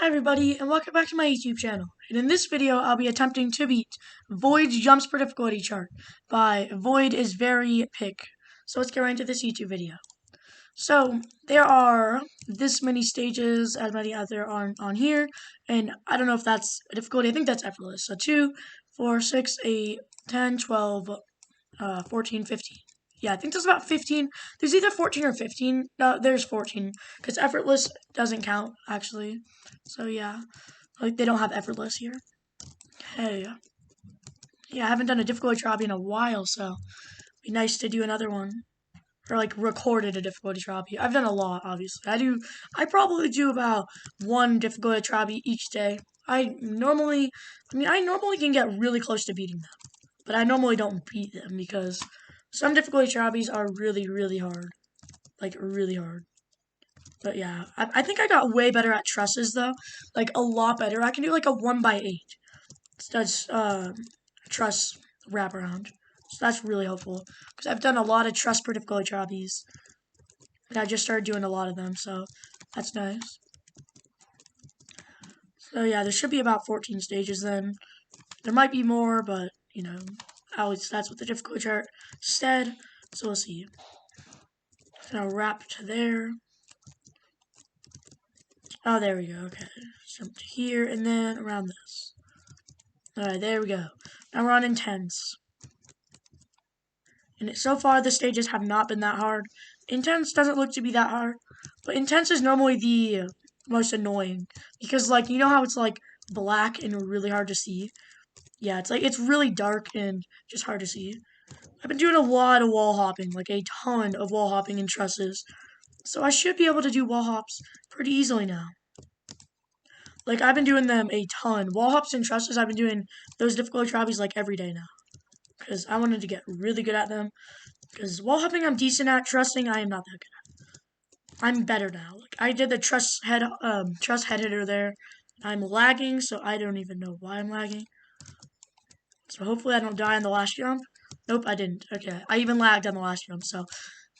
Hi everybody, and welcome back to my YouTube channel. And in this video, I'll be attempting to beat Void's Jumps per difficulty chart by voidisveryrpic. So let's get right into this YouTube video. So there are this many stages, as many as there are on here, and I don't know if that's a difficulty. I think that's effortless. So 2, 4, 6, 8, 10, 12, 14, 15. Yeah, I think there's about 15. There's either 14 or 15. No, there's 14, because effortless doesn't count, actually. So yeah, like they don't have effortless here. Hey, yeah, I haven't done a difficulty trophy in a while, so it'd be nice to do another one. Or like recorded a difficulty trophy. I've done a lot, obviously. I probably do about one difficulty trophy each day. I normally can get really close to beating them. But I normally don't beat them because some difficulty trophies are really, really hard. Like, really hard. But yeah, I think I got way better at trusses, though. Like, a lot better. I can do, like, a 1x8. That's, truss wraparound. So that's really helpful. Because I've done a lot of truss per difficulty trophies. And I just started doing a lot of them, so that's nice. So yeah, there should be about 14 stages then. There might be more, but, you know, that's what the difficulty chart said. So we'll see. Gonna wrap to there. Oh, there we go. Okay. Jump to here and then around this. Alright, there we go. Now we're on intense. And so far, the stages have not been that hard. Intense doesn't look to be that hard. But intense is normally the most annoying. Because, like, you know how it's, like, black and really hard to see? Yeah, it's really dark and just hard to see. I've been doing a lot of wall hopping, like a ton of wall hopping and trusses. So I should be able to do wall hops pretty easily now. Like, I've been doing them a ton. Wall hops and trusses, I've been doing those difficulty trophies like every day now. Because I wanted to get really good at them. Because wall hopping I'm decent at, trussing I am not that good at. I'm better now. Like, I did the truss head hitter there. I'm lagging, so I don't even know why I'm lagging. So hopefully I don't die on the last jump. Nope, I didn't. Okay, I even lagged on the last jump, so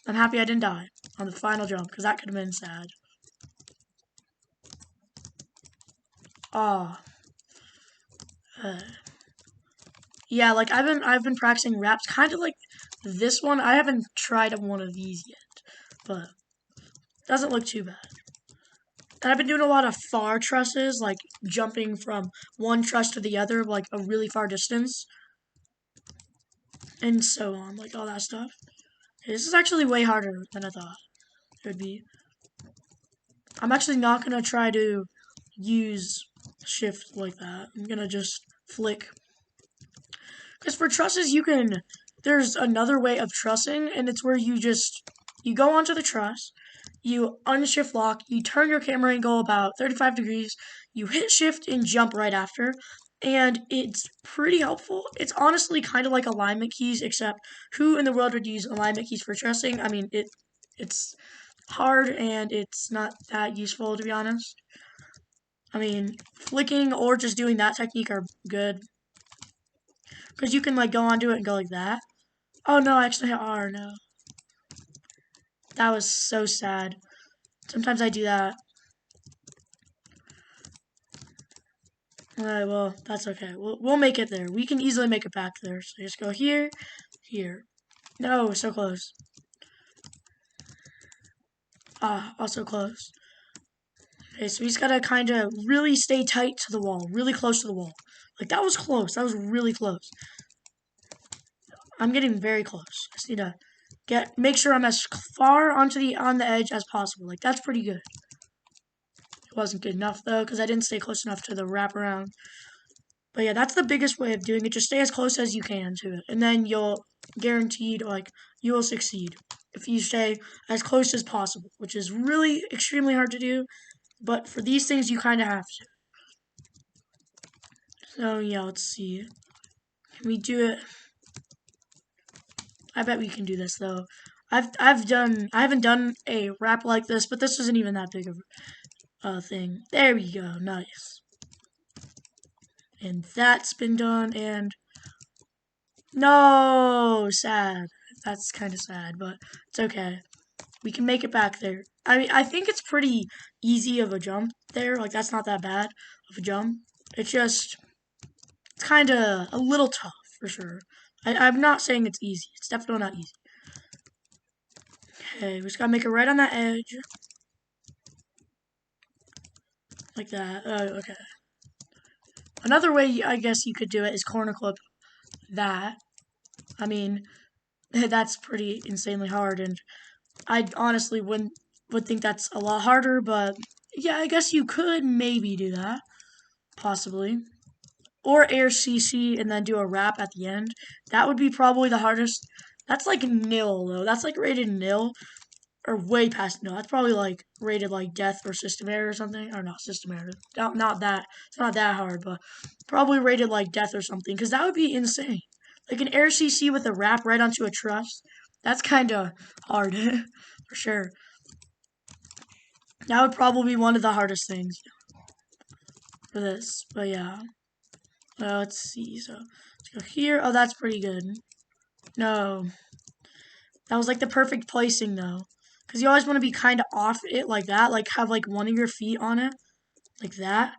I'm happy I didn't die on the final jump, because that could have been sad. Ah. Yeah, like I've been practicing raps, kind of like this one. I haven't tried one of these yet, but doesn't look too bad. And I've been doing a lot of far trusses, like jumping from one truss to the other, like a really far distance, and so on, like all that stuff. Okay, this is actually way harder than I thought it would be. I'm actually not gonna try to use shift like that. I'm gonna just flick. Because for trusses, there's another way of trussing, and it's where you go onto the truss, you unshift lock, you turn your camera angle about 35 degrees, you hit shift and jump right after, and it's pretty helpful. It's honestly kind of like alignment keys, except who in the world would use alignment keys for trussing? I mean, it's hard and it's not that useful, to be honest. I mean, flicking or just doing that technique are good. Because you can, like, go onto it and go like that. Oh, no, I actually hit R, no. That was so sad. Sometimes I do that. Alright, well, that's okay. We'll make it there. We can easily make it back there. So just go here, here. No, so close. Ah, also close. Okay, so we just gotta kind of really stay tight to the wall. Really close to the wall. Like, that was close. That was really close. I'm getting very close. I just need to make sure I'm as far on the edge as possible. Like, that's pretty good. It wasn't good enough, though, because I didn't stay close enough to the wraparound. But yeah, that's the biggest way of doing it. Just stay as close as you can to it. And then you'll guaranteed, like, you will succeed if you stay as close as possible, which is really extremely hard to do. But for these things, you kind of have to. So yeah, let's see. Can we do it? I bet we can do this, though. I haven't done a rap like this, but this isn't even that big of a thing. There we go, nice. And that's been done, and no, sad. That's kind of sad, but it's okay. we can make it back there. I mean, I think it's pretty easy of a jump there. Like, that's not that bad of a jump. It's just, it's kind of a little tough, for sure. I'm not saying it's easy. It's definitely not easy. Okay, we just gotta make it right on that edge. Like that. Okay. Another way, I guess you could do it is corner clip that. I mean, that's pretty insanely hard, and I honestly would think that's a lot harder, but yeah, I guess you could maybe do that, possibly. Or air CC and then do a wrap at the end. That would be probably the hardest. That's like nil, though. That's like rated nil, or way past nil. That's probably like rated like death or system error or something. Or not system error. Not that. It's not that hard, but probably rated like death or something, because that would be insane. Like an air CC with a wrap right onto a truss. That's kind of hard, for sure. That would probably be one of the hardest things for this, but yeah. Let's see, so let's go here. Oh, that's pretty good. No. That was like the perfect placing, though. Because you always want to be kind of off it like that, like have like one of your feet on it, like that,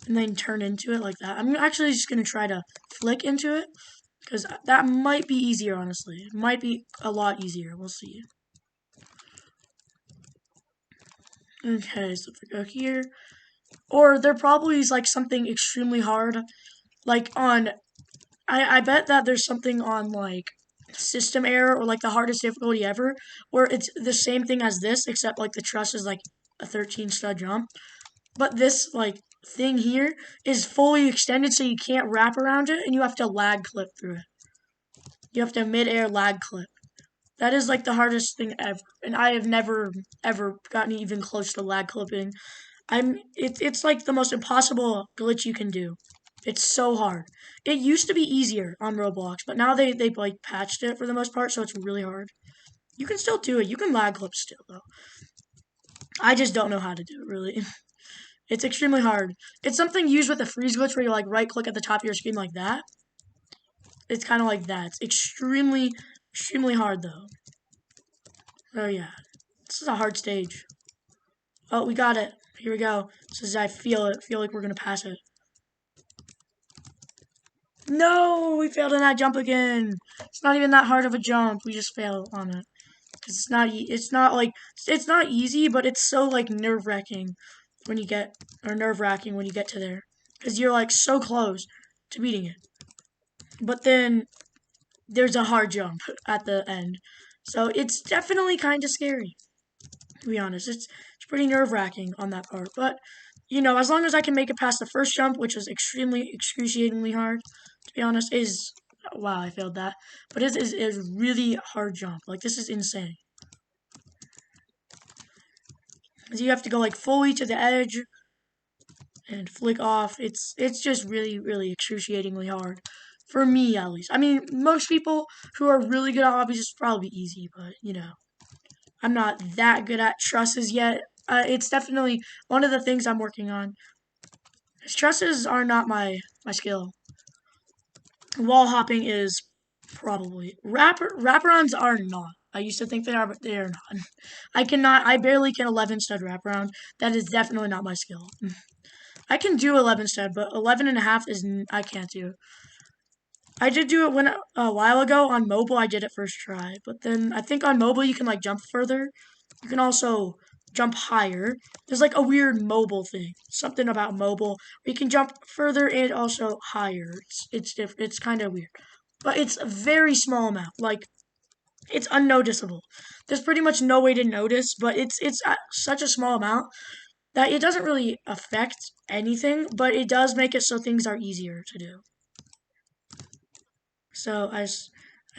and then turn into it like that. I'm actually just going to try to flick into it, because that might be easier, honestly. It might be a lot easier. We'll see. Okay, so if we go here, or there probably is like something extremely hard, like on, I bet that there's something on like system error or like the hardest difficulty ever, where it's the same thing as this, except like the truss is like a 13 stud jump. But this like thing here is fully extended, so you can't wrap around it, and you have to lag clip through it. You have to mid-air lag clip. That is like the hardest thing ever, and I have never ever gotten even close to lag clipping. It's like the most impossible glitch you can do. It's so hard. It used to be easier on Roblox, but now they like patched it for the most part, so it's really hard. You can still do it. You can lag clip still, though. I just don't know how to do it, really. It's extremely hard. It's something used with the freeze glitch where you like right click at the top of your screen like that. It's kind of like that. It's extremely hard, though. Oh yeah. This is a hard stage. Oh, we got it. Here we go. This is, I feel it. I feel like we're going to pass it. No, we failed on that jump again. It's not even that hard of a jump. We just failed on it. Cause it's not easy, but it's so like nerve-wracking when you get, or nerve-wracking when you get to there. Cause you're like so close to beating it. But then there's a hard jump at the end. So it's definitely kind of scary, to be honest. It's pretty nerve-wracking on that part. But, you know, as long as I can make it past the first jump, which is excruciatingly hard, to be honest, wow, I failed that. But it is a really hard jump. Like, this is insane. Because you have to go, like, fully to the edge and flick off. It's just really excruciatingly hard. For me, at least. I mean, most people who are really good at hobbies, it's probably easy, but, you know. I'm not that good at trusses yet. It's definitely one of the things I'm working on. Trusses are not my skill. Wall hopping is probably. Wraparounds are not. I used to think they are, but they are not. I barely can 11 stud wraparound. That is definitely not my skill. I can do 11 stud, but 11 and a half I can't do. I did do it a while ago on mobile. I did it first try, but then I think on mobile you can like jump further. You can also jump higher. There's like a weird mobile thing, something about mobile where you can jump further and also higher. It's different. It's kind of weird, but it's a very small amount. Like it's unnoticeable. There's pretty much no way to notice, but it's such a small amount that it doesn't really affect anything, but it does make it so things are easier to do. So I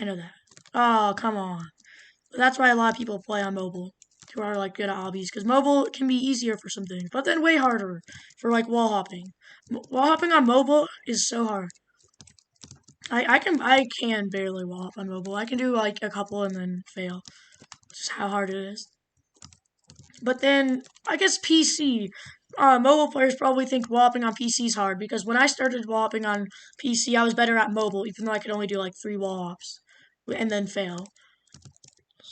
know that. Oh, come on. That's why a lot of people play on mobile who are like good at hobbies, because mobile can be easier for some things, but then way harder for like wall hopping. Wall hopping on mobile is so hard. I can barely wall hop on mobile. I can do like a couple and then fail. Just how hard it is. But then I guess PC. Mobile players probably think wall hopping on PC is hard, because when I started wall hopping on PC, I was better at mobile, even though I could only do like 3 wall hops and then fail.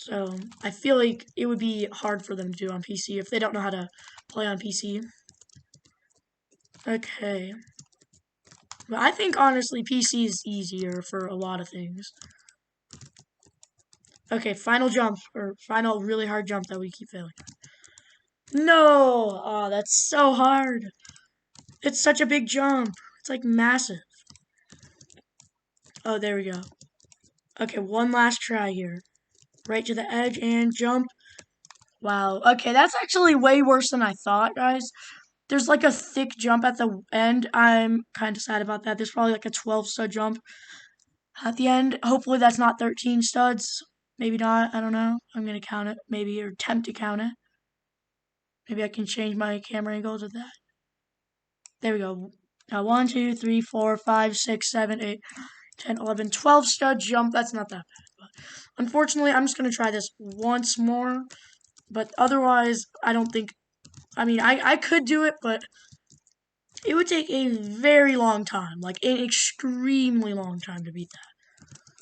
So I feel like it would be hard for them to do on PC if they don't know how to play on PC. Okay. But I think, honestly, PC is easier for a lot of things. Okay, final jump, or final really hard jump that we keep failing. No! Oh, that's so hard. It's such a big jump. It's like massive. Oh, there we go. Okay, one last try here. Right to the edge and jump. Wow. Okay, that's actually way worse than I thought, guys. There's like a thick jump at the end. I'm kind of sad about that. There's probably like a 12 stud jump at the end. Hopefully that's not 13 studs. Maybe not. I don't know. I'm going to count it. Maybe, or attempt to count it. Maybe I can change my camera angle to that. There we go. Now 1, 2, 3, 4, 5, 6, 7, 8, 10, 11, 12 stud jump. That's not that bad. But unfortunately, I'm just going to try this once more. But otherwise, I don't think... I mean, I could do it, but it would take a very long time. Like, an extremely long time to beat that.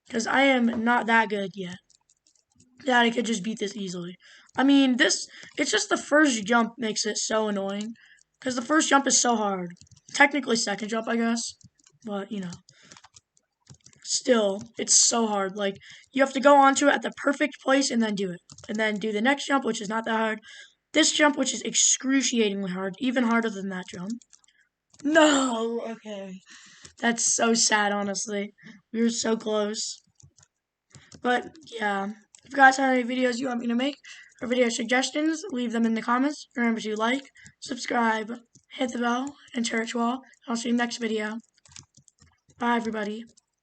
Because I am not that good yet. That I could just beat this easily. I mean, it's just the first jump makes it so annoying. Because the first jump is so hard. Technically second jump, I guess. But, you know. Still, it's so hard. Like, you have to go onto it at the perfect place and then do it. And then do the next jump, which is not that hard. This jump, which is excruciatingly hard. Even harder than that jump. No! Okay. That's so sad, honestly. We were so close. But, yeah. If you guys have any videos you want me to make, or video suggestions, leave them in the comments. Remember to like, subscribe, hit the bell, and turn it to all. I'll see you in the next video. Bye, everybody.